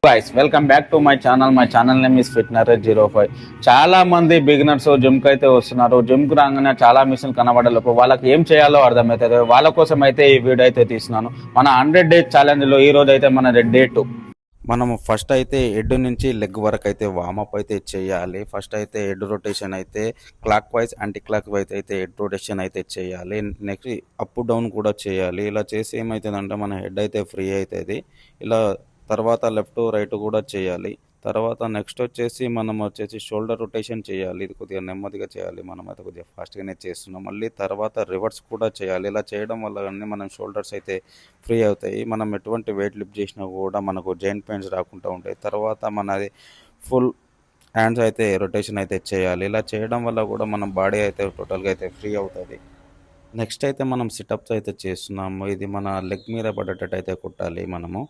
Guys, welcome back to my channel. My channel name is Fitness05. చాలా మంది beginners gym కి అయితే వస్తున్నారు. జిమ్ కు రాగానే చాలా మిషన్ కనబడలేపు వాళ్ళకి ఏం చేయాలో అర్థమవుతుంది. వాళ్ళ కోసం అయితే ఈ వీడియో అయితే తీస్తున్నాను. మన 100 డేస్ ఛాలెంజ్ లో ఈ రోజు అయితే మన డే 2. మనము ఫస్ట్ అయితే హెడ్ నుంచి లెగ్ వరకు అయితే వార్మప్ అయితే చేయాలి. ఫస్ట్ అయితే హెడ్ రొటేషన్ అయితే clock wise anti clock wise అయితే హెడ్ రొటేషన్ అయితే చేయాలి. నెక్స్ట్ అప్ డౌన్ కూడా చేయాలి. ఇలా చేసి ఏమవుతుందంటే మన హెడ్ అయితే ఫ్రీ అవుతుంది. ఇలా తర్వాత లెఫ్ట్ రైట్ కూడా చేయాలి. తర్వాత నెక్స్ట్ వచ్చేసి మనం షోల్డర్ రొటేషన్ చేయాలి. ఇది కొద్దిగా నెమ్మదిగా చేయాలి. మనం అయితే కొద్దిగా ఫాస్ట్గానే చేస్తున్నాం. మళ్ళీ తర్వాత రివర్స్ కూడా చేయాలి. ఇలా చేయడం వల్ల అన్నీ మనం షోల్డర్స్ అయితే ఫ్రీ అవుతాయి. మనం ఎటువంటి వెయిట్ లిఫ్ట్ చేసినా కూడా మనకు జాయింట్ పెయిన్స్ రాకుండా ఉంటాయి. తర్వాత మనది ఫుల్ హ్యాండ్స్ అయితే రొటేషన్ అయితే చేయాలి. ఇలా చేయడం వల్ల కూడా మన బాడీ అయితే టోటల్గా అయితే ఫ్రీ అవుతుంది. నెక్స్ట్ అయితే మనం సిటప్స్ అయితే చేస్తున్నాము. ఇది మన లెగ్ మీద పడేటట్టు అయితే కొట్టాలి మనము.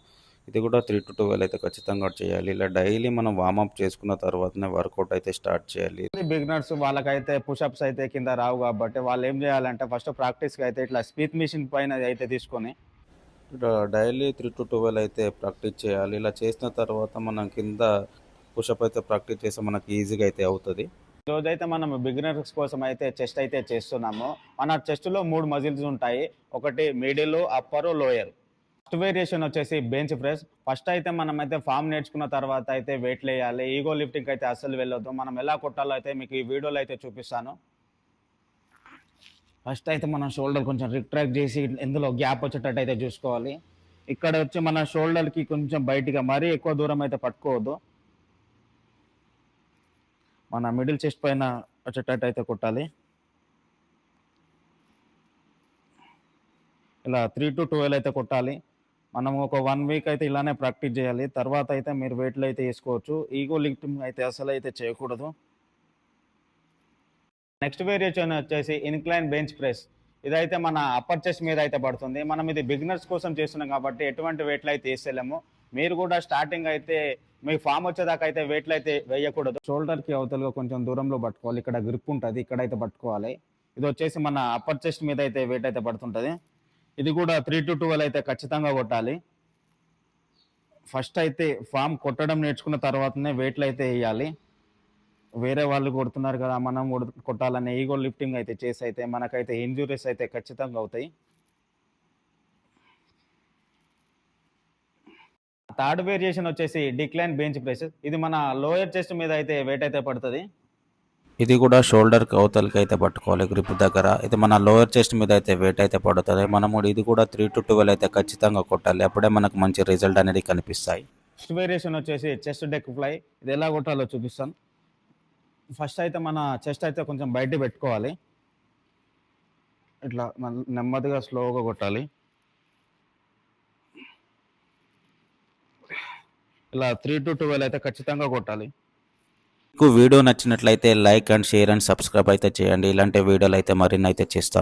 ఇది కూడా 3 to 12 అయితే ఖచ్చితంగా చేయాలి. ఇలా డైలీ మనం వార్మప్ చేసుకున్న తర్వాతనే వర్కౌట్ అయితే స్టార్ట్ చేయాలి. బిగినర్స్ వాళ్ళకైతే పుషప్స్ అయితే కింద రావు కాబట్టి వాళ్ళు ఏం చేయాలంటే ఫస్ట్ ప్రాక్టీస్కి అయితే ఇట్లా స్పీడ్ మిషన్ పైన అయితే తీసుకొని డైలీ 3 to 12 అయితే ప్రాక్టీస్ చేయాలి. ఇలా చేసిన తర్వాత మనం కింద పుషప్ అయితే ప్రాక్టీస్ చేస్తే మనకి ఈజీగా అయితే అవుతుంది. ఈరోజైతే మనం బిగినర్స్ కోసం అయితే చెస్ట్ అయితే చేస్తున్నాము. మన చెస్ట్లో 3 మజిల్స్ ఉంటాయి. ఒకటి middle, upper, lower. First variation వచ్చేసి బెంచ్ ప్రెస్. ఫస్ట్ అయితే మనం అయితే ఫామ్ నేర్చుకున్న తర్వాత అయితే వెయిట్లు వేయాలి. ఈగో లిఫ్టింగ్ అయితే అస్సలు వెళ్ళొద్దు. మనం ఎలా కొట్టాలో అయితే మీకు ఈ వీడియోలో అయితే చూపిస్తాను. ఫస్ట్ అయితే మనం షోల్డర్ కొంచెం రిట్రాక్ట్ చేసి ఇందులో గ్యాప్ వచ్చేటట్టు అయితే చూసుకోవాలి. ఇక్కడ వచ్చి మన షోల్డర్కి కొంచెం బయటిగా మరీ ఎక్కువ దూరం అయితే పట్టుకోవద్దు. మన మిడిల్ చెస్ట్ పైన వచ్చేటట్టు అయితే కొట్టాలి. ఇలా 3 to 12 అయితే కొట్టాలి. మనం ఒక 1 వీక్ అయితే ఇలానే ప్రాక్టీస్ చేయాలి. తర్వాత అయితే మీరు వెయిట్లు అయితే వేసుకోవచ్చు. ఈగో లిఫ్టింగ్ అయితే అసలు అయితే చేయకూడదు. నెక్స్ట్ వేరియేషన్ వచ్చేసి ఇన్క్లైన్ బెంచ్ ప్రెస్. ఇదైతే మన అప్పర్ చెస్ట్ మీద అయితే పడుతుంది. మనం ఇది బిగినర్స్ కోసం చేస్తున్నాం కాబట్టి ఎటువంటి వెయిట్లు అయితే వేసేలేము. మీరు కూడా స్టార్టింగ్ అయితే మీ ఫామ్ వచ్చేదాకా అయితే వెయిట్లు అయితే వేయకూడదు. షోల్డర్కి అవతలుగా కొంచెం దూరంలో పట్టుకోవాలి. ఇక్కడ గ్రిప్ ఉంటుంది, ఇక్కడైతే పట్టుకోవాలి. ఇది వచ్చేసి మన అప్పర్ చెస్ట్ మీద అయితే వెయిట్ అయితే పడుతుంటుంది. ఇది కూడా 3 to 12 అయితే ఖచ్చితంగా కొట్టాలి. ఫస్ట్ అయితే ఫామ్ కొట్టడం నేర్చుకున్న తర్వాతనే వెయిట్లు అయితే వేయాలి. వేరే వాళ్ళు కొడుతున్నారు కదా మనం కొట్టాలనే ఈగో లిఫ్టింగ్ అయితే చేసి అయితే మనకైతే ఇంజురీస్ అయితే ఖచ్చితంగా అవుతాయి. థర్డ్ వేరియేషన్ వచ్చేసి డిక్లైన్ బెంచ్ ప్రెస్. ఇది మన లోయర్ చెస్ట్ మీద అయితే వెయిట్ అయితే పడుతుంది. ఇది కూడా షోల్డర్కి అవతలకి అయితే పట్టుకోవాలి గ్రిప్ దగ్గర. ఇది మన లోయర్ చెస్ట్ మీద అయితే వెయిట్ అయితే పడుతుంది. మనము ఇది కూడా 3 to 12 అయితే ఖచ్చితంగా కొట్టాలి. అప్పుడే మనకు మంచి రిజల్ట్ అనేది కనిపిస్తాయి. నెక్స్ట్ వేరియేషన్ వచ్చేసి చెస్ట్ డెక్ ఫ్లై. ఇది ఎలా కొట్టాలో చూపిస్తాను. ఫస్ట్ అయితే మన చెస్ట్ అయితే కొంచెం బయట పెట్టుకోవాలి. ఇట్లా నెమ్మదిగా స్లోగా కొట్టాలి. ఇలా 3 to 12 అయితే ఖచ్చితంగా కొట్టాలి. మీకు వీడియో నచ్చినట్లయితే like and share and subscribe అయితే చేయండి. ఇలాంటి వీడియోలు అయితే మరిన్ని అయితే చేస్తాను.